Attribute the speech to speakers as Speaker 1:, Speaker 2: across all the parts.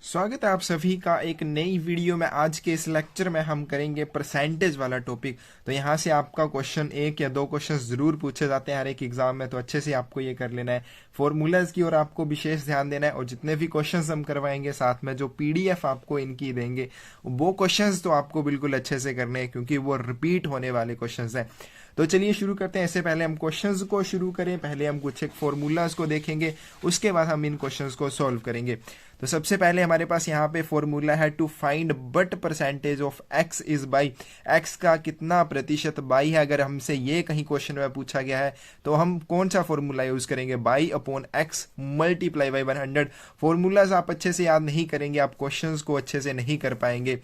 Speaker 1: स्वागत है आप सभी का एक नई वीडियो में। आज के इस लेक्चर में हम करेंगे परसेंटेज वाला टॉपिक। तो यहाँ से आपका क्वेश्चन एक या दो क्वेश्चन जरूर पूछे जाते हैं हर एक एग्जाम में, तो अच्छे से आपको ये कर लेना है। फॉर्मूलाज की ओर आपको विशेष ध्यान देना है, और जितने भी क्वेश्चंस हम करवाएंगे साथ में जो पीडीएफ आपको इनकी देंगे वो क्वेश्चंस तो आपको बिल्कुल अच्छे से करने हैं, क्योंकि वो रिपीट होने वाले क्वेश्चंस हैं। तो चलिए शुरू करते हैं। इससे पहले हम क्वेश्चंस को शुरू करें, पहले हम कुछ एक फॉर्मूलाज को देखेंगे, उसके बाद हम इन क्वेश्चंस को सॉल्व करेंगे। तो सबसे पहले हमारे पास यहाँ पे फॉर्मूला है to find what percentage of x is y, x का कितना प्रतिशत बाई है। अगर हमसे ये कहीं क्वेश्चन में पूछा गया है तो हम कौन सा फॉर्मूला यूज करेंगे, by upon x multiply by 100। Formulas आप अच्छे से याद नहीं करेंगे, आप क्वेश्चंस को अच्छे से नहीं कर पाएंगे।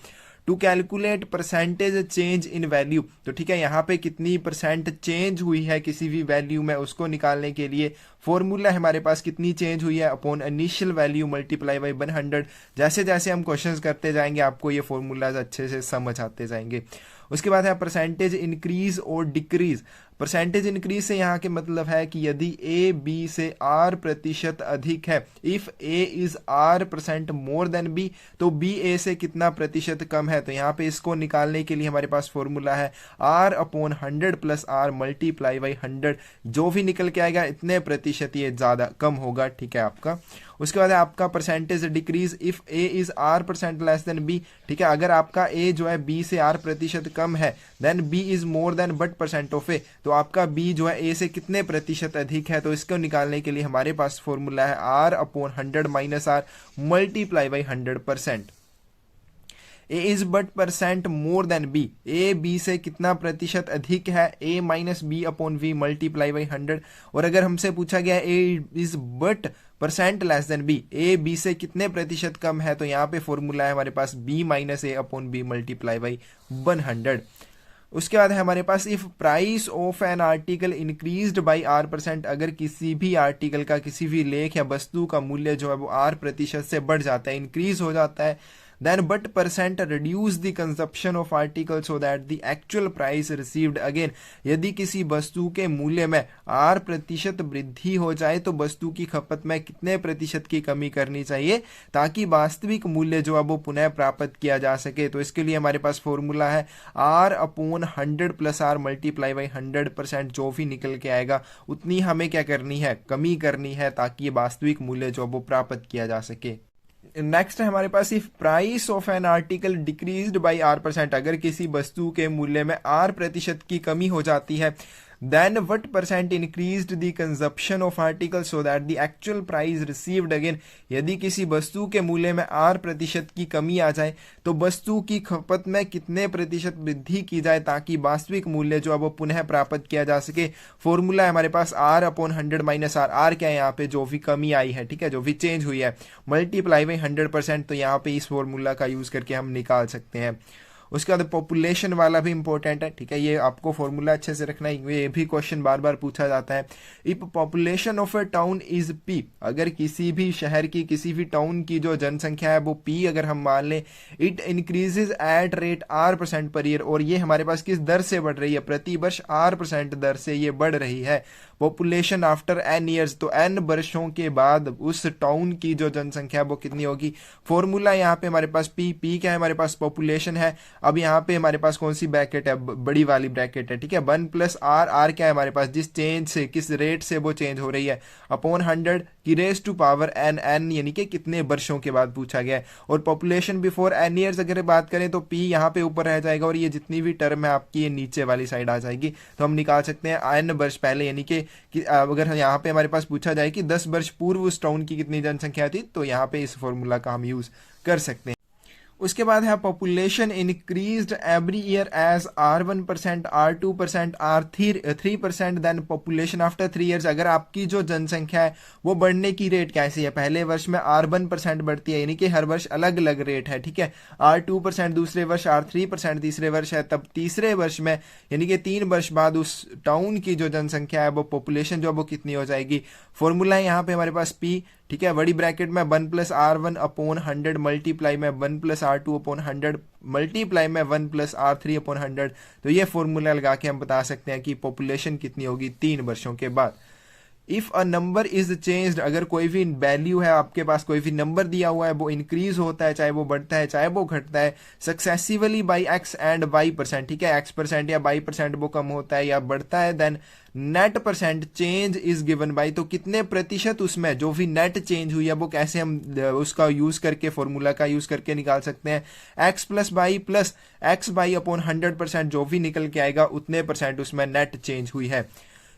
Speaker 1: To calculate percentage change in value, तो ठीक है, यहाँ पे कितनी परसेंट चेंज हुई है किसी भी वैल्यू में, उसको निकालने के लिए फॉर्मूला हमारे पास कितनी चेंज हुई है upon initial value multiply by 100। जैसे जैसे हम क्वेश्चंस करते जाएंगे आपको ये फॉर्मूलाज अच्छे से समझ आते जाएंगे। उसके बाद है परसेंटेज इंक्रीज और डिक्रीज। परसेंटेज इंक्रीज से यहाँ के मतलब है कि यदि ए बी से आर प्रतिशत अधिक है, if a is r percent more than b, तो बी ए से कितना प्रतिशत कम है। तो यहाँ पे इसको निकालने के लिए हमारे पास फॉर्मूला है are upon 100 plus r multiply by 100। जो भी निकल के आएगा इतने प्रतिशत ये ज्यादा कम होगा, ठीक है आपका। उसके बाद है आपका percentage decrease if a is r percent less than b, ठीक है, अगर आपका ए जो है बी से आर प्रतिशत कम है, then B is more than but percent of A, तो आपका बी जो है ए से कितने प्रतिशत अधिक है। तो इसको निकालने के लिए हमारे पास फॉर्मूला है are upon 100 minus R multiply by 100%। A is but percent more than B, A B से कितना प्रतिशत अधिक है, A minus B upon V multiply by 100। और अगर हमसे पूछा गया A is but percent less than B, A B से कितने प्रतिशत कम है, तो यहाँ पे फॉर्मूला है हमारे पास B minus A upon B multiply by 100। उसके बाद है हमारे पास if price of an article increased by R percent, अगर किसी भी आर्टिकल का, किसी भी लेख या वस्तु का मूल्य जो है वो आर प्रतिशत से बढ़ जाता है, इंक्रीज हो जाता है, then but percent reduce the consumption of article so that the actual price received again, यदि किसी वस्तु के मूल्य में आर प्रतिशत वृद्धि हो जाए तो वस्तु की खपत में कितने प्रतिशत की कमी करनी चाहिए ताकि वास्तविक मूल्य जो है वो पुनः प्राप्त किया जा सके। तो इसके लिए हमारे पास फॉर्मूला है are upon 100 plus r multiply by 100%। जो भी निकल के आएगा उतनी हमें क्या करनी है, कमी करनी है, ताकि ये वास्तविक मूल्य जो वो प्राप्त किया जा सके। नेक्स्ट है हमारे पास if price of an article decreased by R percent, अगर किसी वस्तु के मूल्य में आर प्रतिशत की कमी हो जाती है, then what percent increased the consumption of article so that the actual price received again, यदि किसी वस्तु के मूल्य में आर प्रतिशत की कमी आ जाए तो वस्तु की खपत में कितने प्रतिशत वृद्धि की जाए ताकि वास्तविक मूल्य जो है वो पुनः प्राप्त किया जा सके। फॉर्मूला है हमारे पास R upon 100 minus R, R क्या है यहाँ पे, जो भी कमी आई है, ठीक है, जो भी चेंज हुई है, मल्टीप्लाई बाई 100%। तो यहाँ पे इस फॉर्मूला का यूज करके हम निकाल सकते हैं। उसके बाद पॉपुलेशन वाला भी इंपॉर्टेंट है, ठीक है, ये आपको फॉर्मूला अच्छे से रखना है, ये भी क्वेश्चन बार बार पूछा जाता है। If population of A town is P, अगर किसी भी शहर की, किसी भी टाउन की जो जनसंख्या है वो पी अगर हम मान लें, it increases at rate are percent per year, और ये हमारे पास किस दर से बढ़ रही है, प्रति वर्ष आर परसेंट दर से ये बढ़ रही है। पॉपुलेशन आफ्टर एन ईयर्स, तो एन वर्षों के बाद उस टाउन की जो जनसंख्या वो कितनी होगी। फॉर्मूला यहाँ पे हमारे पास पी, पी क्या है हमारे पास, पॉपुलेशन है। अब यहाँ पे हमारे पास कौन सी ब्रैकेट है, बड़ी वाली ब्रैकेट है, ठीक है, 1 प्लस आर, आर क्या है हमारे पास, जिस चेंज से, किस रेट से वो चेंज हो रही है, अपॉन 100 की raise to power n, n यानी कि कितने वर्षों के बाद पूछा गया है। और पॉपुलेशन बिफोर एन ईयर्स अगर बात करें तो पी यहाँ पे ऊपर रह जाएगा और ये जितनी भी टर्म है आपकी ये नीचे वाली साइड आ जाएगी। तो हम निकाल सकते हैं एन वर्ष पहले, यानी कि अगर यहाँ पे हमारे पास पूछा जाए कि 10 वर्ष पूर्व उस टाउन की कितनी जनसंख्या थी, तो यहाँ पे इस फॉर्मूला का हम यूज कर सकते हैं। उसके बाद है population increased every year as R1%, R2%, R3%, then population after 3 years, अगर आपकी जो जनसंख्या है वो बढ़ने की रेट कैसी है, पहले वर्ष में R1% बढ़ती है, यानी कि हर वर्ष अलग अलग रेट है, ठीक है, R2% दूसरे वर्ष, R3% तीसरे वर्ष है, तब तीसरे वर्ष में यानी कि 3 वर्ष बाद उस टाउन की जो जनसंख्या है वो पॉपुलेशन जो वो कितनी हो जाएगी। फॉर्मूला है यहाँ पे हमारे पास पी, ठीक है, बड़ी ब्रैकेट में 1 प्लस R1 अपॉन 100 मल्टीप्लाई में 1 प्लस R2 अपॉन 100 मल्टीप्लाई में 1 प्लस R3 अपॉन 100। तो ये फॉर्मूला लगा के हम बता सकते हैं कि पॉपुलेशन कितनी होगी 3 वर्षों के बाद। If a number is changed, अगर कोई भी वैल्यू है आपके पास, कोई भी नंबर दिया हुआ है, वो इंक्रीज होता है, चाहे वो बढ़ता है चाहे वो घटता है, successively by x and y percent, ठीक है, एक्स परसेंट या बाई परसेंट वो कम होता है या बढ़ता है, then net percent change is given by, तो कितने प्रतिशत उसमें जो भी नेट चेंज हुई है वो कैसे हम उसका यूज करके, फॉर्मूला का यूज करके निकाल सकते हैं, x plus x by upon 100%, जो भी निकल के आएगा उतने परसेंट उसमें नेट चेंज हुई है।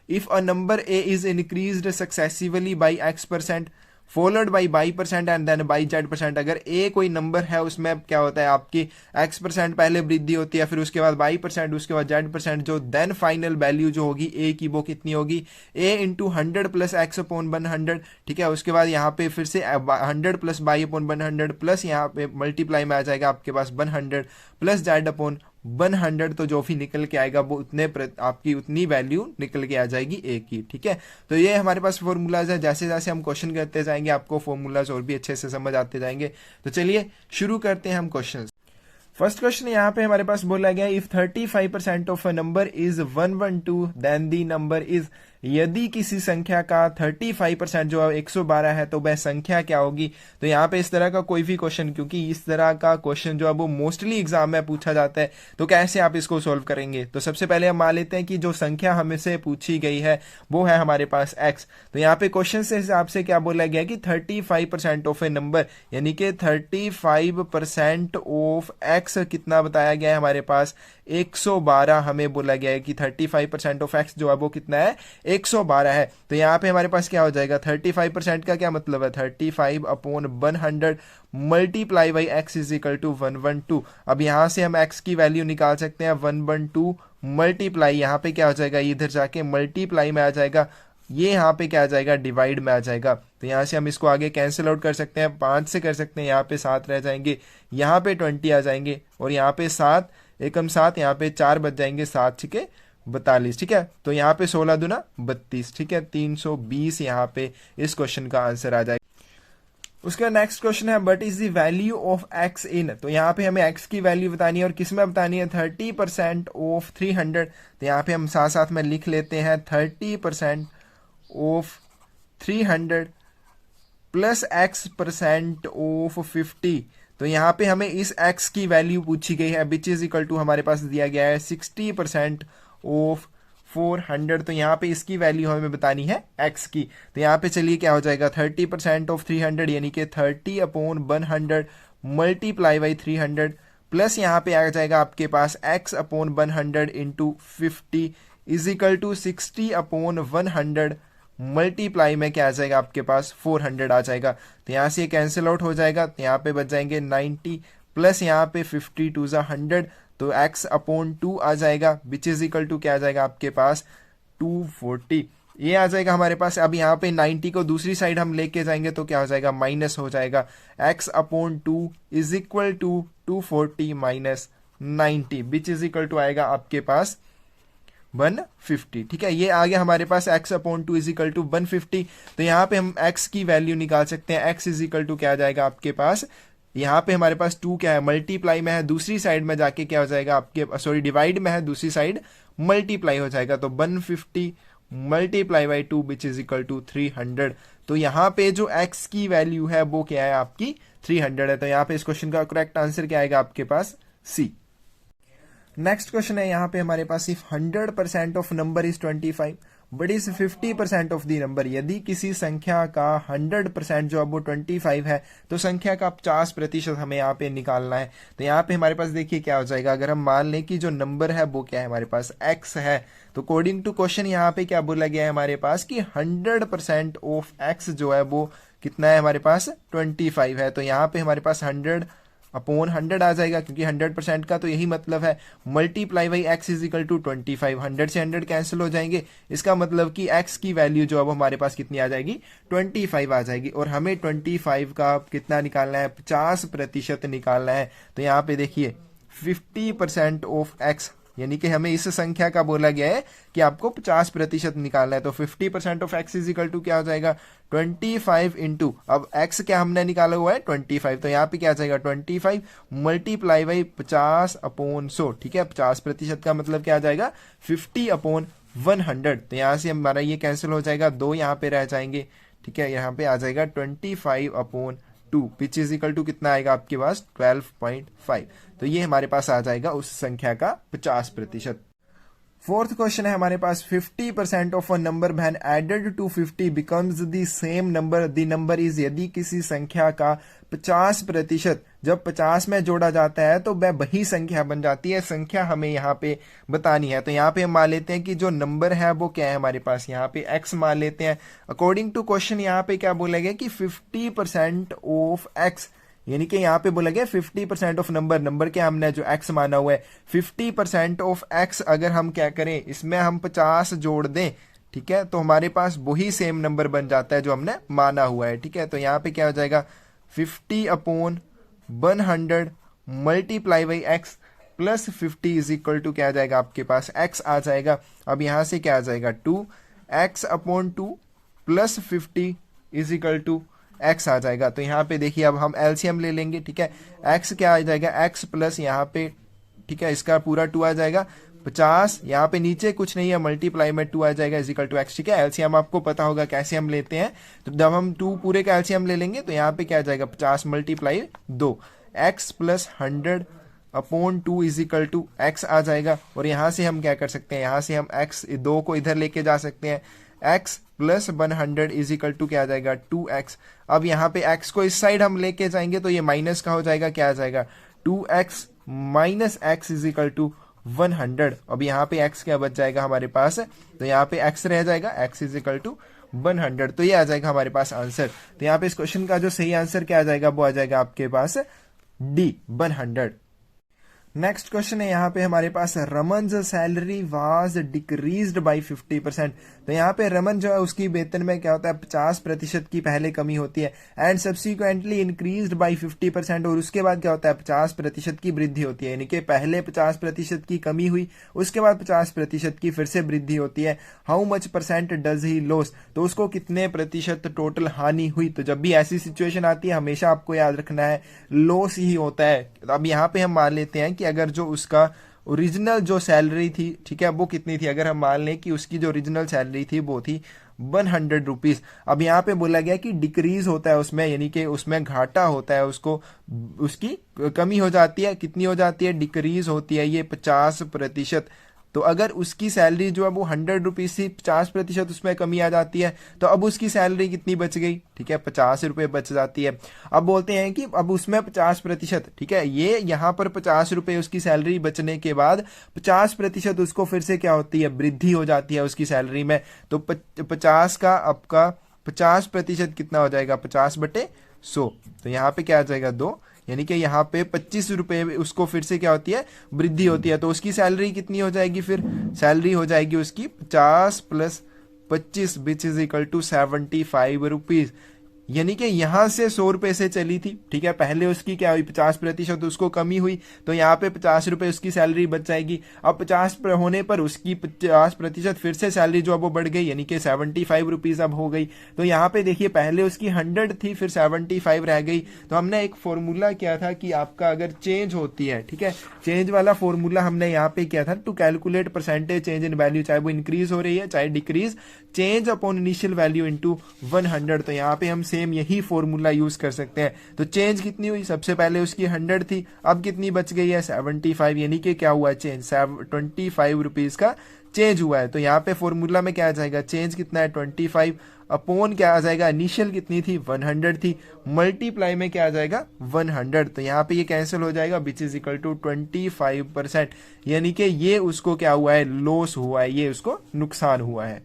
Speaker 1: If a number a is increased successively by x percent followed by percent and then by z percent, अगर ए कोई नंबर है उसमें क्या होता है आपकी एक्स परसेंट पहले वृद्धि होती है, फिर उसके बाद बाई परसेंट, उसके बाद जेड परसेंट, जो देन फाइनल वैल्यू जो होगी ए की वो कितनी होगी, ए इंटू 100 प्लस एक्स अपॉन 100, ठीक है। उसके बाद यहाँ पे फिर से 100 प्लस बाई अपॉन 100 प्लस यहाँ पे मल्टीप्लाई में आ जाएगा आपके पास 100 प्लस जेड अपॉन 100, तो जो भी निकल के आएगा वो आपकी उतनी वैल्यू निकल के आ जाएगी ए की, ठीक है। तो ये हमारे पास फॉर्मूलाज है, जैसे जैसे हम क्वेश्चन करते जाएंगे आपको फॉर्मूलाज और भी अच्छे से समझ आते जाएंगे। तो चलिए शुरू करते हैं हम क्वेश्चन। फर्स्ट क्वेश्चन यहाँ पे हमारे पास बोला गया, if 35% of a number is 112 then the number is, यदि किसी संख्या का 35% जो 112 है तो वह संख्या क्या होगी। तो यहाँ पे इस तरह का कोई भी क्वेश्चन, क्योंकि इस तरह का क्वेश्चन जो है वो मोस्टली एग्जाम में पूछा जाता है, तो कैसे आप इसको सोल्व करेंगे। तो सबसे पहले हम मान लेते हैं कि जो संख्या हमें से पूछी गई है वो है हमारे पास x। तो यहाँ पे क्वेश्चन से हिसाब से क्या बोला गया कि 35% ऑफ ए नंबर, यानी कि 35% ऑफ x कितना बताया गया है हमारे पास 112, हमें बोला गया है कि 35% ऑफ x जो है वो कितना है 112 है। तो यहाँ पे हमारे पास क्या हो जाएगा, 35% का क्या मतलब है, 35 upon 100 multiply by x is equal to 112। अब यहाँ से हम x की वैल्यू निकाल सकते हैं 112 मल्टीप्लाई, यहाँ पे क्या हो जाएगा, इधर जाके मल्टीप्लाई में आ जाएगा, ये यहाँ पे क्या आ जाएगा, डिवाइड में आ जाएगा। तो यहाँ से हम इसको आगे कैंसिल आउट कर सकते हैं, 5 से कर सकते हैं, यहाँ पे 7 रह जाएंगे, यहाँ पे 20 आ जाएंगे, और यहाँ पे 7 एकम 7, यहाँ पे 4 बच जाएंगे, 7 छिके 42, ठीक है। तो यहाँ पे 16 दूना 32, ठीक है, 320 यहाँ पे इस क्वेश्चन का आंसर आ जाएगा। उसका नेक्स्ट क्वेश्चन है, but is the value of x इन, तो यहाँ पे हमें x की वैल्यू बतानी है, और किस में बतानी है, 30% ऑफ 300। तो यहाँ पे हम साथ साथ में लिख लेते हैं 30% ऑफ 300 प्लस x% ऑफ 50। तो यहाँ पे हमें इस x की वैल्यू पूछी गई है, विच इज इक्वल टू हमारे पास दिया गया है 60% ऑफ 400। तो यहाँ पे इसकी वैल्यू हमें बतानी है x की। तो यहाँ पे चलिए क्या हो जाएगा, 30% ऑफ 300 यानी कि 30 अपॉन 100 मल्टीप्लाई बाई 300 प्लस यहाँ पे आ जाएगा आपके पास x upon 100 into 50 is equal to 60 upon 100 multiply में क्या आ जाएगा आपके पास 400 आ जाएगा। तो यहाँ से कैंसिल आउट हो जाएगा, तो यहाँ पे बच जाएंगे 90 प्लस यहाँ पे 50 टू 100, तो x अपॉन 2 आ जाएगा, विच इज इक्वल टू क्या आ जाएगा आपके पास 240, ये आ जाएगा हमारे पास। अब यहाँ पे 90 को दूसरी साइड हम लेके जाएंगे तो क्या हो जाएगा, माइनस हो जाएगा, x upon 2 is equal to 240 minus 90, which is equal to आएगा आपके पास 150, ठीक है। ये आ गया हमारे पास x upon 2 is equal to 150। तो यहाँ पे हम x की वैल्यू निकाल सकते हैं, x इज इक्वल टू क्या आ जाएगा आपके पास, यहाँ पे हमारे पास 2 क्या है, मल्टीप्लाई में है, दूसरी साइड में जाके क्या हो जाएगा आपके, सॉरी डिवाइड में है, दूसरी साइड मल्टीप्लाई हो जाएगा, तो 150 multiply by 2 which is equal to 300। तो यहाँ पे जो x की वैल्यू है वो क्या है आपकी 300 है। तो यहाँ पे इस क्वेश्चन का करेक्ट आंसर क्या आएगा आपके पास C। नेक्स्ट क्वेश्चन है यहाँ पे हमारे पास, if 100% of number is 25 but is 50% of the number, यदि किसी संख्या का 100% जो अब वो 25 है तो संख्या का 50% हमें यहाँ पे निकालना है। तो यहाँ पे हमारे पास देखिए क्या हो जाएगा, अगर हम मान लें कि जो नंबर है वो क्या है हमारे पास x है, तो अकॉर्डिंग टू क्वेश्चन यहाँ पे क्या बोला गया है हमारे पास कि 100% ऑफ x जो है वो कितना है हमारे पास 25 है। तो यहाँ पे हमारे पास 100 अपॉन 100 आ जाएगा, क्योंकि 100% का तो यही मतलब है, multiply by x is equal to 25, 100 से 100 कैंसिल हो जाएंगे, इसका मतलब कि x की वैल्यू जो अब हमारे पास कितनी आ जाएगी 25 आ जाएगी, और हमें 25 का कितना निकालना है 50% निकालना है। तो यहाँ पे देखिए 50% ऑफ x, यानी कि हमें इस संख्या का बोला गया है कि आपको 50% निकालना है। तो 50% of x is equal to क्या हो जाएगा 25 इंटू, अब x क्या हमने निकाला हुआ है 25, तो यहाँ पे क्या आ जाएगा 25 मल्टीप्लाई बाई 50 अपॉन 100, ठीक है। 50% का मतलब क्या आ जाएगा 50 अपॉन 100, तो यहाँ से हमारा ये कैंसिल हो जाएगा, 2 यहाँ पे रह जाएंगे, ठीक है। यहाँ पे आ जाएगा 25/2 विच इज इक्वल टू कितना आएगा आपके पास 12.5। तो ये हमारे पास आ जाएगा उस संख्या का 50%। फोर्थ क्वेश्चन है हमारे पास 50% of a number when added to 50 becomes the same number, the number is, यदि किसी संख्या का 50% जब 50 में जोड़ा जाता है तो वह वही संख्या बन जाती है। संख्या हमें यहाँ पे बतानी है, तो यहाँ पे हम मान लेते हैं कि जो नंबर है वो क्या है हमारे पास, यहाँ पे x मान लेते हैं। अकॉर्डिंग टू क्वेश्चन यहाँ पे क्या बोला गया कि 50% ऑफ x, यानी कि यहाँ पे बोला गया 50% ऑफ नंबर, नंबर क्या हमने जो x माना हुआ है, 50% ऑफ x अगर हम क्या करें इसमें हम 50 जोड़ दें, ठीक है, तो हमारे पास वही सेम नंबर बन जाता है जो हमने माना हुआ है, ठीक है। तो यहाँ पे क्या हो जाएगा 50/100 multiply by x plus 50 is equal to क्या आ जाएगा आपके पास x आ जाएगा। अब यहाँ से क्या आ जाएगा 2x/2 plus 50 is equal to x आ जाएगा। तो यहाँ पे देखिए अब हम एलसीएम ले लेंगे, ठीक है। x क्या आ जाएगा x प्लस यहाँ पे, ठीक है, इसका पूरा 2 आ जाएगा 50, यहाँ पे नीचे कुछ नहीं है, मल्टीप्लाई में 2 आ जाएगा इज इक्वल टू x, ठीक है। एलसीएम आपको पता होगा कैसे हम लेते हैं, तो जब हम 2 पूरे का एलसीएम ले लेंगे तो यहाँ पे क्या आ जाएगा 50 multiply 2, x plus 100/2 is equal to x आ जाएगा। और यहाँ से हम क्या कर सकते हैं, यहाँ से हम x 2 को इधर लेके जा सकते हैं, x plus 100 is equal to क्या आ जाएगा 2x। अब यहाँ पे x को इस साइड हम लेके जाएंगे तो ये माइनस का हो जाएगा, क्या आ जाएगा 2x minus x is equal to 100। अब यहाँ पे x क्या बच जाएगा हमारे पास, तो यहाँ पे x रह जाएगा, x इज इक्वल टू 100। तो ये आ जाएगा हमारे पास आंसर। तो यहाँ पे इस क्वेश्चन का जो सही आंसर क्या आ जाएगा, वो आ जाएगा आपके पास D 100। नेक्स्ट क्वेश्चन है यहाँ पे हमारे पास Raman salary was decreased by 50%। तो यहाँ पे रमन जो है उसकी वेतन में क्या होता है 50% की पहले कमी होती है, एंड सब्सिक्वेंटली इंक्रीज्ड बाय 50%, और उसके बाद क्या होता है 50% की वृद्धि होती है, यानी कि पहले 50% की कमी हुई, उसके बाद 50% की फिर से वृद्धि होती है। How much percent does he loss, तो उसको कितने प्रतिशत टोटल हानि हुई। तो जब भी ऐसी सिचुएशन आती है हमेशा आपको याद रखना है लॉस ही होता है। तो अब यहाँ पे हम मान लेते हैं कि अगर जो उसका ओरिजिनल जो सैलरी थी, ठीक है, वो कितनी थी, अगर हम मान लें कि उसकी जो ओरिजिनल सैलरी थी वो थी 100 रुपीज। अब यहाँ पे बोला गया कि डिक्रीज होता है उसमें, यानी कि उसमें घाटा होता है, उसको उसकी कमी हो जाती है, कितनी हो जाती है डिक्रीज होती है ये 50%। तो अगर उसकी सैलरी जो है वो 100 रुपीज थी, 50% उसमें कमी आ जाती है, तो अब उसकी सैलरी कितनी बच गई, ठीक है 50 रुपए बच जाती है। अब बोलते हैं कि अब उसमें 50%, ठीक है, ये यहाँ पर 50 रुपए उसकी सैलरी बचने के बाद 50% उसको फिर से क्या होती है वृद्धि हो जाती है उसकी सैलरी में। तो 50 का आपका 50% कितना हो जाएगा 50/100, तो यहाँ पे क्या आ जाएगा 2, यानी कि यहाँ पे 25 रुपए उसको फिर से क्या होती है वृद्धि होती है। तो उसकी सैलरी कितनी हो जाएगी, फिर सैलरी हो जाएगी उसकी 50 + 25 which is equal to 75 rupees, यानी कि यहां से 100 रुपए से चली थी, ठीक है, पहले उसकी क्या हुई 50% उसको कमी हुई, तो यहाँ पे 50 रुपए उसकी सैलरी बच जाएगी। अब 50 होने पर उसकी 50% फिर से सैलरी जो है वो बढ़ गई, यानी कि 75 रुपीज अब हो गई। तो यहाँ पे देखिए पहले उसकी 100 थी, फिर 75 रह गई। तो हमने एक फॉर्मूला किया था कि आपका अगर चेंज होती है, ठीक है, चेंज वाला फॉर्मूला हमने यहाँ पे किया था to calculate percentage change in value, चाहे वो इंक्रीज हो रही है चाहे decrease, change upon initial value into 100। तो यहाँ पे हम सेम यही फॉर्मूला यूज कर सकते हैं। तो चेंज कितनी हुई, सबसे पहले उसकी 100 थी, अब कितनी बच गई है 75, यानी कि क्या हुआ चेंज 25 रुपीज का चेंज हुआ है। तो यहाँ पे फॉर्मूला में क्या आ जाएगा चेंज कितना है 25 अपॉन क्या आ जाएगा इनिशियल कितनी थी 100 थी, मल्टीप्लाई में क्या आ जाएगा 100। तो यहाँ पे ये कैंसिल हो जाएगा विच इज इक्वल टू 25%, यानी कि ये उसको क्या हुआ है लॉस हुआ है, ये उसको नुकसान हुआ है।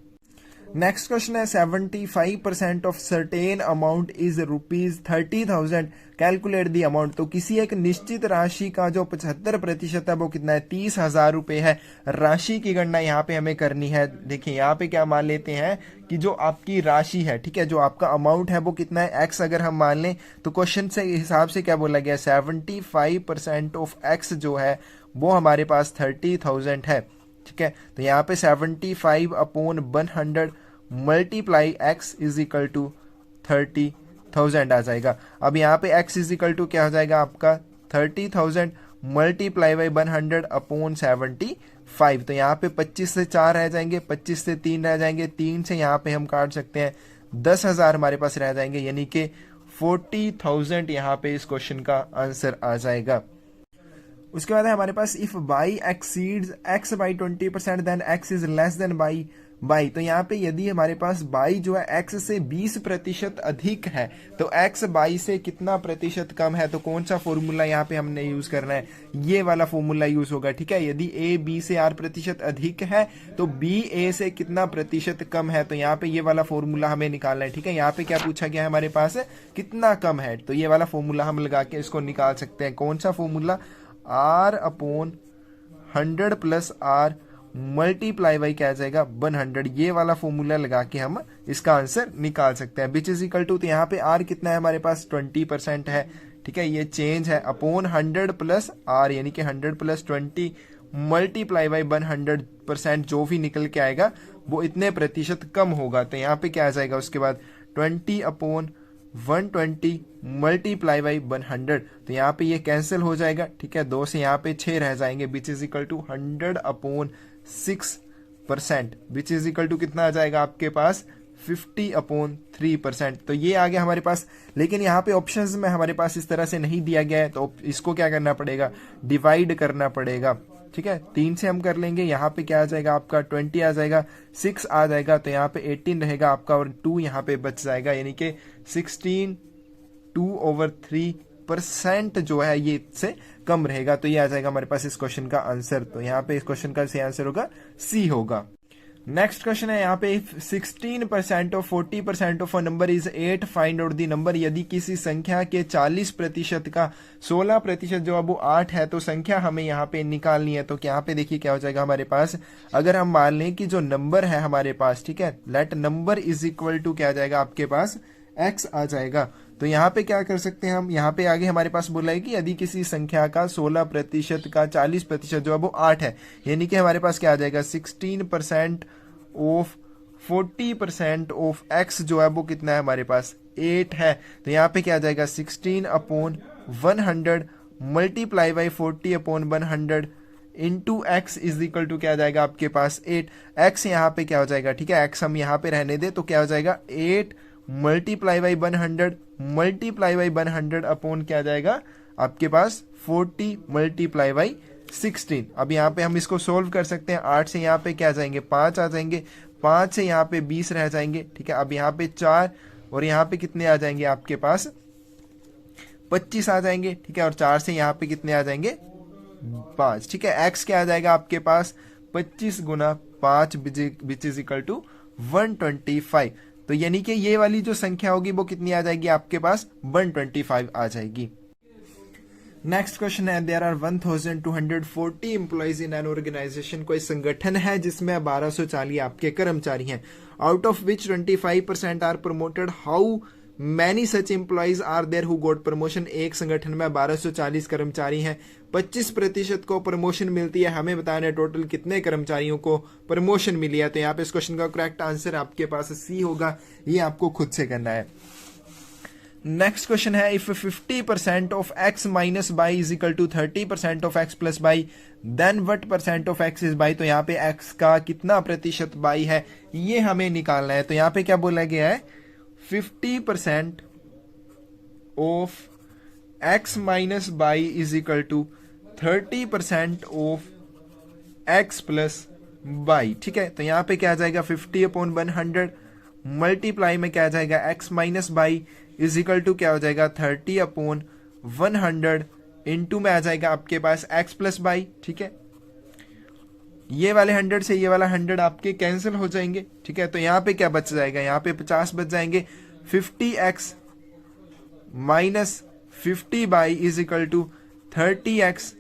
Speaker 1: नेक्स्ट क्वेश्चन है 75% of certain amount is ₹30,000, calculate the amount. तो किसी एक निश्चित राशि का जो 75% है वो कितना है 30,000 रुपए है। राशि की गणना यहाँ पे हमें करनी है। देखिए यहाँ पे क्या मान लेते हैं कि जो आपकी राशि है, ठीक है, जो आपका अमाउंट है वो कितना है x अगर हम मान लें, तो क्वेश्चन से हिसाब से क्या बोला गया 75% ऑफ x जो है वो हमारे पास 30,000 है, ठीक है। तो यहाँ पे 75/100 multiply x is equal to 30,000 आ जाएगा। अब यहाँ पे x इज इक्वल टू क्या हो जाएगा आपका 30,000 मल्टीप्लाई बाई 100/75, 5। तो यहाँ पे 25 से 4 रह जाएंगे, 25 से 3 रह जाएंगे, 3 से यहाँ पे हम काट सकते हैं, 10,000 हमारे पास रह जाएंगे, यानी कि 40,000 यहाँ पे इस क्वेश्चन का आंसर आ जाएगा। उसके बाद है हमारे पास if Y exceeds X by 20% then X is less than Y. तो यहाँ पे यदि हमारे पास बाई जो है एक्स से 20% अधिक है तो एक्स बाई से कितना प्रतिशत कम है, तो कौन सा फॉर्मूला यहाँ पे हमने यूज करना है, ये वाला फॉर्मूला यूज होगा। ठीक है, यदि ए बी से R% अधिक है तो बी ए से कितना प्रतिशत कम है, तो यहाँ पे ये वाला फॉर्मूला हमें निकालना है। ठीक है, यहाँ पे क्या पूछा गया है हमारे पास, कितना कम है, तो ये वाला फॉर्मूला हम लगा के इसको निकाल सकते हैं। कौन सा formula, R/100 plus R multiply by क्या आ जाएगा 100, ये वाला फॉर्मूला लगा के हम इसका आंसर निकाल सकते हैं। विच इज इक्वल टू, तो यहाँ पे R कितना है हमारे पास 20% है। ठीक है, ये चेंज है अपॉन 100 प्लस R, यानी कि 100 प्लस 20 मल्टीप्लाई बाई 100%, जो भी निकल के आएगा वो इतने प्रतिशत कम होगा। तो यहाँ पे क्या आ जाएगा उसके बाद 20/120 मल्टीप्लाई बाई 100, तो यहाँ पे ये कैंसिल हो जाएगा। ठीक है, 2 से यहाँ पे 6 रह जाएंगे, which is equal to 100/6%, which is equal to कितना आ जाएगा आपके पास 50/3%। तो ये आ गया हमारे पास, लेकिन यहाँ पे ऑप्शंस में हमारे पास इस तरह से नहीं दिया गया है, तो इसको क्या करना पड़ेगा, डिवाइड करना पड़ेगा। ठीक है, 3 से हम कर लेंगे, यहाँ पे क्या आ जाएगा आपका 20 आ जाएगा, 6 आ जाएगा, तो यहाँ पे 18 रहेगा आपका और 2 यहाँ पे बच जाएगा, यानी कि 16 2/3% जो है ये इससे कम रहेगा। तो ये आ जाएगा हमारे पास इस क्वेश्चन का आंसर। तो यहाँ पे इस क्वेश्चन का सही आंसर होगा सी होगा। नेक्स्ट क्वेश्चन है यहाँ पे 16% और 40% of a number is 8, find out the number. यदि किसी संख्या के 40% का 16% जो अब वो 8 है, तो संख्या हमें यहाँ पे निकालनी है। तो यहाँ पे देखिए क्या हो जाएगा हमारे पास, अगर हम मान लें कि जो नंबर है हमारे पास, ठीक है, let number is equal to क्या आ जाएगा आपके पास x आ जाएगा। तो यहाँ पे क्या कर सकते हैं हम, यहाँ पे आगे हमारे पास बोला है कि यदि किसी संख्या का 16% का 40% जो है वो 8 है, यानी कि हमारे पास क्या आ जाएगा 16% ऑफ 40% ऑफ x जो है वो कितना है हमारे पास 8 है। तो यहाँ पे क्या आ जाएगा 16/100 multiply by 40/100 into x is equal to क्या आ जाएगा आपके पास 8। x यहाँ पे क्या हो जाएगा, ठीक है, x हम यहाँ पे रहने दे, तो क्या हो जाएगा 8 multiply by 100 multiply by 100 upon क्या आ जाएगा आपके पास 40 मल्टीप्लाई बाई 16। अब यहाँ पे हम इसको सोल्व कर सकते हैं। 8 से यहाँ पे क्या आ जाएंगे 5 आ जाएंगे, 5 से यहाँ पे 20 रह जाएंगे। ठीक है, अब यहाँ पे 4 और यहाँ पे कितने आ जाएंगे आपके पास 25 आ जाएंगे। ठीक है, और 4 से यहाँ पे कितने आ जाएंगे 5। ठीक है, x क्या आ जाएगा आपके पास 25 गुना 5 विच इज इक्वल टू 125। तो यानी कि ये वाली जो संख्या होगी वो कितनी आ जाएगी आपके पास 125 आ जाएगी। नेक्स्ट क्वेश्चन है, there are 1240 employees in an organization. कोई संगठन है जिसमें 1240 आपके कर्मचारी हैं, out of which 25% are promoted, how many such employees are there who got promotion. एक संगठन में 1240 कर्मचारी हैं, 25% को प्रमोशन मिलती है, हमें बताना है टोटल कितने कर्मचारियों को प्रमोशन मिली है। तो यहाँ पे इस क्वेश्चन का करेक्ट आंसर आपके पास सी होगा, ये आपको खुद से करना है। नेक्स्ट क्वेश्चन है, if 50% of x minus y is equal to 30% of x plus y then what percent of x is y. तो यहाँ पे x का कितना प्रतिशत बाई है ये हमें निकालना है। तो यहाँ पे क्या बोला गया है 50% of x minus y is equal to 30% of x plus y. ठीक है, तो यहाँ पे क्या आ जाएगा 50/100 मल्टीप्लाई में क्या आ जाएगा x minus y is equal to क्या हो जाएगा 30/100 इंटू में आ जाएगा आपके पास x प्लस बाई। ठीक है, ये वाले 100 से ये वाला 100 आपके कैंसिल हो जाएंगे। ठीक है, तो यहाँ पे क्या बच जाएगा, यहाँ पे 50 बच जाएंगे। 50x minus 50 y is equal to 30x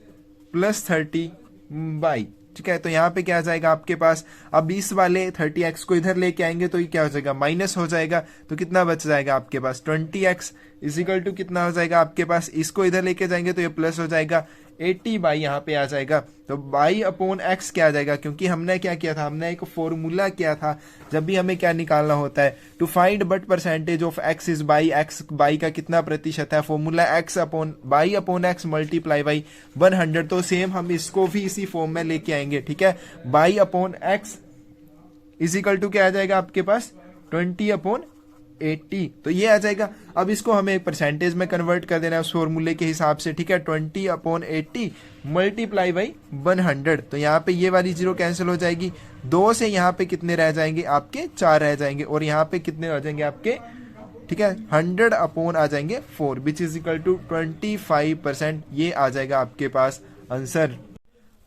Speaker 1: plus 30 y. ठीक है, तो यहाँ पे क्या आ जाएगा आपके पास, अब 20 वाले 30x को इधर लेके आएंगे तो ये क्या हो जाएगा माइनस हो जाएगा। तो कितना बच जाएगा आपके पास 20x इज इक्वल टू कितना हो जाएगा आपके पास, इसको इधर लेके जाएंगे तो ये प्लस हो जाएगा 80 बाई यहाँ पे आ जाएगा। तो बाई अपॉन एक्स क्या आ जाएगा, क्योंकि हमने क्या किया था, हमने एक फॉर्मूला किया था जब भी हमें क्या निकालना होता है, to find what percentage of x is y, x y का कितना प्रतिशत है, formula x upon y upon x multiply by 100। तो सेम हम इसको भी इसी फॉर्म में लेके आएंगे, ठीक है। Y upon x is equal to क्या आ जाएगा आपके पास 20/80, तो ये आ जाएगा। अब इसको हमें एक परसेंटेज में कन्वर्ट कर देना है उस फॉर्मूले के हिसाब से, ठीक है। 20/80 मल्टीप्लाई बाई 100, तो यहाँ पे ये वाली जीरो कैंसिल हो जाएगी, 2 से यहाँ पे कितने रह जाएंगे आपके 4 रह जाएंगे, और यहाँ पे कितने रह जाएंगे आपके, ठीक है 100 अपॉन आ जाएंगे 4 विच इज इक्वल टू 25%। ये आ जाएगा आपके पास आंसर।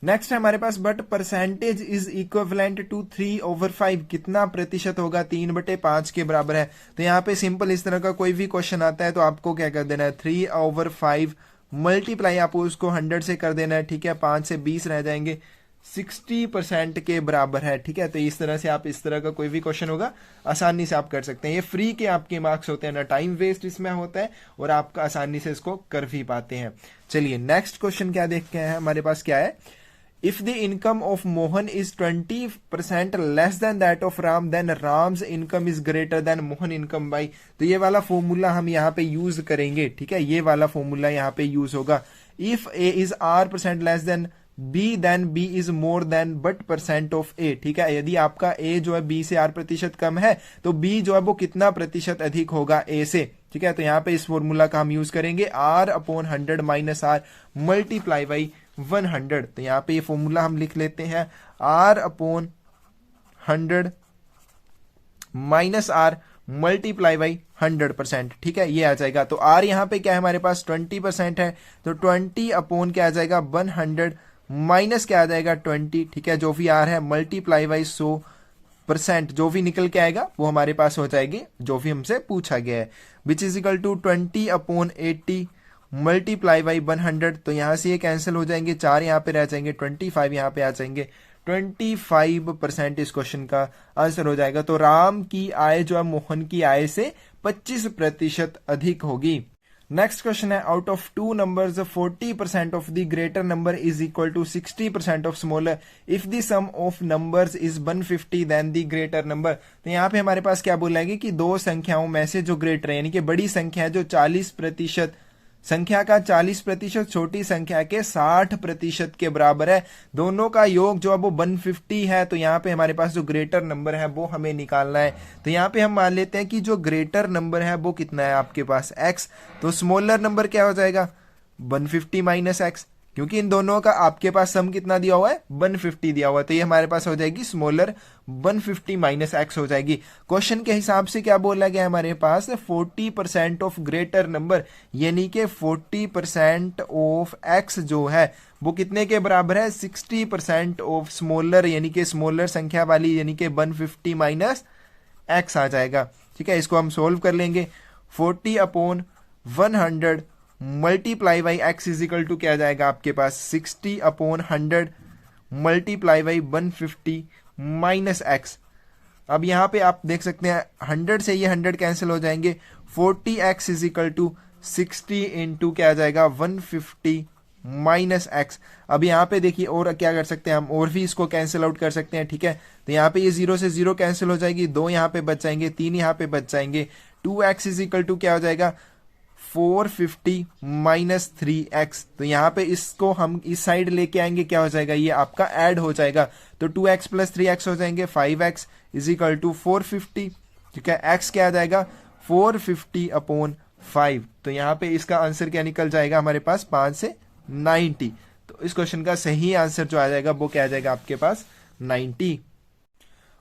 Speaker 1: नेक्स्ट है हमारे पास but percentage is equivalent to 3/5, कितना प्रतिशत होगा 3/5 के बराबर है। तो यहाँ पे सिंपल इस तरह का कोई भी क्वेश्चन आता है तो आपको क्या कर देना है, 3/5 मल्टीप्लाई आपको उसको 100 से कर देना है, ठीक है। 5 से 20 रह जाएंगे, 60% के बराबर है, ठीक है। तो इस तरह से आप इस तरह का कोई भी क्वेश्चन होगा आसानी से आप कर सकते हैं। ये फ्री के आपके मार्क्स होते हैं, ना टाइम वेस्ट इसमें होता है, और आप आसानी से इसको कर भी पाते हैं। चलिए नेक्स्ट क्वेश्चन क्या देखते हैं हमारे पास क्या है, If the income of Mohan is 20% less than that of Ram, then Ram's income is greater than Mohan income by। तो ये वाला फॉर्मूला हम यहाँ पे यूज करेंगे, ठीक है। ये वाला फॉर्मूला यहाँ पे यूज होगा। If A is R% less than B, then B is more than but percent of A, ठीक है। यदि आपका A जो है B से R% कम है, तो B जो है वो कितना प्रतिशत अधिक होगा A से, ठीक है। तो यहाँ पे इस फॉर्मूला का हम यूज करेंगे, R/100 minus R multiply by 100। तो यहाँ पे ये फॉर्मूला हम लिख लेते हैं, R/100 minus R multiply by 100%, ठीक है। ये आ जाएगा। तो R यहाँ पे क्या है हमारे पास 20% है, तो 20 अपॉन क्या आ जाएगा 100 माइनस क्या आ जाएगा 20, ठीक है। जो भी R है मल्टीप्लाई बाई 100%, जो भी निकल के आएगा वो हमारे पास हो जाएगी जो भी हमसे पूछा गया है, which is equal to 20/80 multiply by 100। तो यहां से ये कैंसिल हो जाएंगे, 4 यहाँ पे रह जाएंगे, 25 यहाँ पे आ जाएंगे, 25% इस क्वेश्चन का आंसर हो जाएगा। तो राम की आय जो है मोहन की आय से 25% अधिक होगी। नेक्स्ट क्वेश्चन है, out of 2 numbers 40% of the greater number is equal to 60% of smaller, if the sum of numbers is 150 then the greater number. तो यहाँ पे हमारे पास क्या बोला है कि दो संख्याओं में से जो ग्रेटर है यानी कि बड़ी संख्या है जो 40% संख्या का 40% छोटी संख्या के 60% के बराबर है, दोनों का योग जो है वो 150 है। तो यहाँ पे हमारे पास जो ग्रेटर नंबर है वो हमें निकालना है। तो यहाँ पे हम मान लेते हैं कि जो ग्रेटर नंबर है वो कितना है आपके पास x, तो स्मॉलर नंबर क्या हो जाएगा 150 माइनस x, क्योंकि इन दोनों का आपके पास सम कितना दिया हुआ है 150 दिया हुआ है। तो ये हमारे पास हो जाएगी स्मॉलर 150 माइनस एक्स हो जाएगी। क्वेश्चन के हिसाब से क्या बोला गया हमारे पास 40% ऑफ ग्रेटर नंबर, यानी कि 40% ऑफ एक्स जो है वो कितने के बराबर है 60% ऑफ स्मॉलर, यानी कि स्मॉलर संख्या वाली, यानी कि 150 माइनस एक्स आ जाएगा, ठीक है। इसको हम सोल्व कर लेंगे, 40/100 multiply by x is equal to क्या आ जाएगा आपके पास 60/100 मल्टीप्लाई बाई 150 माइनस एक्स। अब यहां पे आप देख सकते हैं 100 से ये 100 कैंसिल हो जाएंगे, 40x is equal to 60 into क्या आ जाएगा 150 माइनस एक्स। अब यहाँ पे देखिए और क्या कर सकते हैं हम, और भी इसको कैंसिल आउट कर सकते हैं, ठीक है। तो यहाँ पे ये 0 से 0 कैंसिल हो जाएगी, 2 यहाँ पे बच जाएंगे, 3 यहाँ पे बच जाएंगे, 2x इज इक्वल टू क्या हो जाएगा 450 माइनस 3x। तो यहाँ पे इसको हम इस साइड लेके आएंगे, क्या हो जाएगा ये आपका ऐड हो जाएगा, तो 2x प्लस 3x हो जाएंगे 5x इज इक्वल टू 450, ठीक है। x क्या आ जाएगा 450/5। तो यहाँ पे इसका आंसर क्या निकल जाएगा हमारे पास 5 से 90। तो इस क्वेश्चन का सही आंसर जो आ जाएगा वो क्या आ जाएगा आपके पास 90।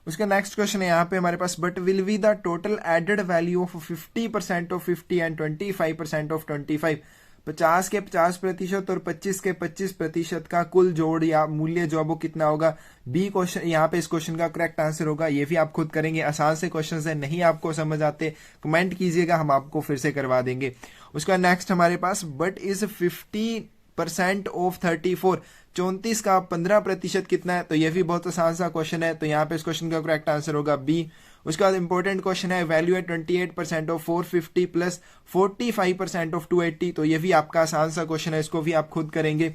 Speaker 1: उसका नेक्स्ट क्वेश्चन है यहाँ पे हमारे पास, but will be the total added value of 50% of 50 and 25% of 25। 50 के 50% और 25 के 25% का कुल जोड़ या मूल्य जो है वो कितना होगा। बी क्वेश्चन यहाँ पे इस क्वेश्चन का करेक्ट आंसर होगा। ये भी आप खुद करेंगे, आसान से क्वेश्चन है, नहीं आपको समझ आते कमेंट कीजिएगा, हम आपको फिर से करवा देंगे। उसका नेक्स्ट हमारे पास, बट इज 50% ऑफ 34, 34 का 15% कितना है। तो ये भी बहुत आसान सा क्वेश्चन है, तो यहाँ पे इस क्वेश्चन का करेक्ट आंसर होगा बी। उसका बाद इंपॉर्टेंट क्वेश्चन है, वैल्यू है 28% ऑफ 450 प्लस 45% ऑफ 280। तो ये भी आपका आसान सा क्वेश्चन है, इसको भी आप खुद करेंगे।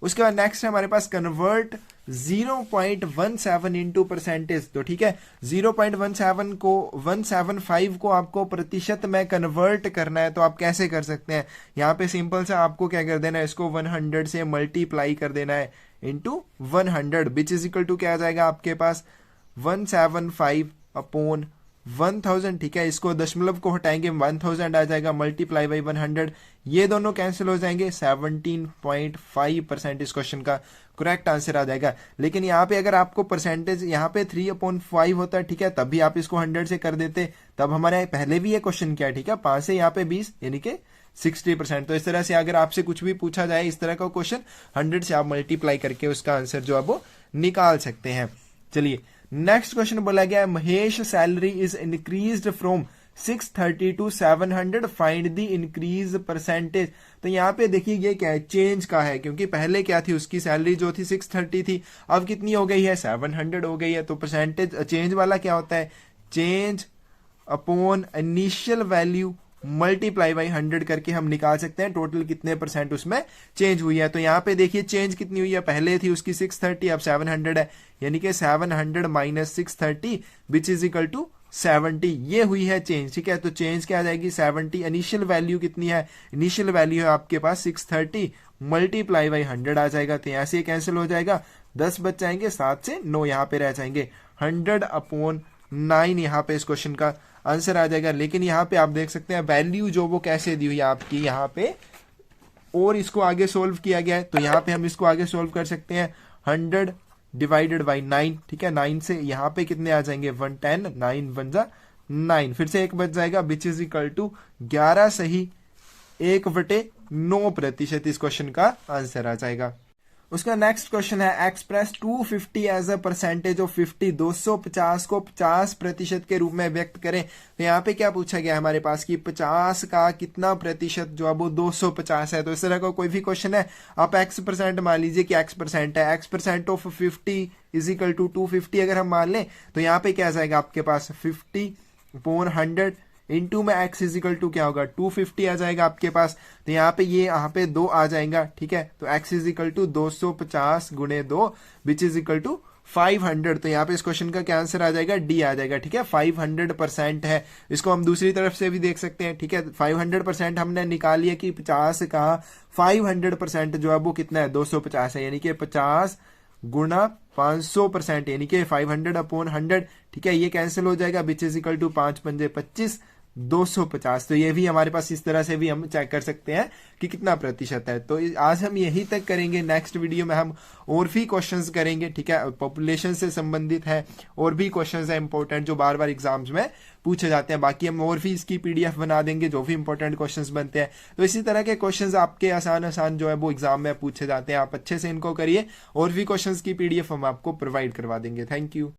Speaker 1: उसके बाद नेक्स्ट है हमारे पास कन्वर्ट 0.17 इंटू परसेंटेज। तो ठीक है, 0.17 को 175 को आपको प्रतिशत में कन्वर्ट करना है, तो आप कैसे कर सकते हैं? यहाँ पे सिंपल सा आपको क्या कर देना है, इसको 100 से मल्टीप्लाई कर देना है into 100, which is equal to क्या आ जाएगा आपके पास 175 अपॉन 1000। ठीक है, इसको दशमलव को हटाएंगे 1000 आ जाएगा, मल्टीप्लाई बाई 100, ये दोनों कैंसिल हो जाएंगे, 17.5% इस क्वेश्चन का करेक्ट आंसर आ जाएगा। लेकिन यहाँ पे अगर आपको परसेंटेज यहाँ पे 3/5 होता है, ठीक है, तब भी आप इसको 100 से कर देते, तब हमारे पहले भी ये क्वेश्चन क्या है, ठीक है, 5 से यहाँ पे 20 यानी कि 60%। तो इस तरह से अगर आपसे कुछ भी पूछा जाए इस तरह का क्वेश्चन, 100 से आप मल्टीप्लाई करके उसका आंसर जो है वो निकाल सकते हैं। चलिए नेक्स्ट क्वेश्चन बोला गया है, Mahesh salary is increased from 630 to 700, find the increase percentage. तो यहाँ पे देखिए ये क्या है, चेंज का है, क्योंकि पहले क्या थी, उसकी सैलरी जो थी 630 थी, अब कितनी हो गई है, 700 हो गई है। तो परसेंटेज चेंज वाला क्या होता है, change upon initial value multiply by 100 करके हम निकाल सकते हैं टोटल कितने परसेंट उसमें चेंज हुई है। तो यहाँ पे देखिए चेंज कितनी हुई है, पहले थी उसकी 630, अब 700 है, यानी कि 700 minus 630 which is equal to 70, ये हुई है चेंज। ठीक है, तो चेंज क्या आ जाएगी 70, इनिशियल वैल्यू कितनी है, इनिशियल वैल्यू है आपके पास 630 मल्टीप्लाई बाई 100 आ जाएगा, तो यहाँ से कैंसिल हो जाएगा, 10 बच जाएंगे, 7 से 9 यहाँ पे रह जाएंगे, 100 अपॉन 9 यहाँ पे इस क्वेश्चन का आंसर आ जाएगा। लेकिन यहाँ पे आप देख सकते हैं वैल्यू जो वो कैसे दी हुई है आपकी यहाँ पे, और इसको आगे सोल्व किया गया है, तो यहाँ पे हम इसको आगे सोल्व कर सकते हैं, 100 डिवाइडेड बाई 9, ठीक है, 9 से यहाँ पे कितने आ जाएंगे 110, 9 बन जा 9, फिर से एक बच जाएगा, विच इज इक्वल टू 11 सही 1/9% इस क्वेश्चन का आंसर आ जाएगा। उसका नेक्स्ट क्वेश्चन है, express 250 as a percentage of 50, 250 को 50% के रूप में व्यक्त करें। तो यहाँ पे क्या पूछा गया हमारे पास कि 50 का कितना प्रतिशत जो है वो 250 है। तो इस तरह का कोई भी क्वेश्चन है, आप x% मान लीजिए कि x% है, x% of 50 is equal to 250 अगर हम मान लें, तो यहाँ पे क्या आ जाएगा आपके पास 50 अपॉन 100 इंटू में x इज इक्वल टू क्या होगा 250 आ जाएगा आपके पास। तो यहाँ पे ये यहाँ पे 2 आ जाएगा, ठीक है, तो x इज इक्वल टू 250 गुणे 2 विच इज इक्वल टू 500। तो यहाँ पे इस क्वेश्चन का क्या आंसर आ जाएगा, डी आ जाएगा। ठीक है, 500% है, इसको हम दूसरी तरफ से भी देख सकते हैं। ठीक है, 500% हमने निकाल लिया कि 50 का 500% जो है वो कितना है 250 है, यानी कि 50 गुणा 500% यानी कि 500 अपॉन 100। ठीक है, ये कैंसिल हो जाएगा, विच इज इक्वल टू 5 पंजे 25 250। तो ये भी हमारे पास इस तरह से भी हम चेक कर सकते हैं कि कितना प्रतिशत है। तो आज हम यही तक करेंगे, नेक्स्ट वीडियो में हम और भी क्वेश्चंस करेंगे। ठीक है, पॉपुलेशन से संबंधित है, और भी क्वेश्चंस है इंपॉर्टेंट जो बार बार एग्जाम्स में पूछे जाते हैं। बाकी हम और भी इसकी PDF बना देंगे जो भी इंपॉर्टेंट क्वेश्चंस बनते हैं। तो इसी तरह के क्वेश्चंस आपके आसान आसान जो है वो एग्जाम में पूछे जाते हैं, आप अच्छे से इनको करिए। और भी क्वेश्चंस की PDF हम आपको प्रोवाइड करवा देंगे। Thank you.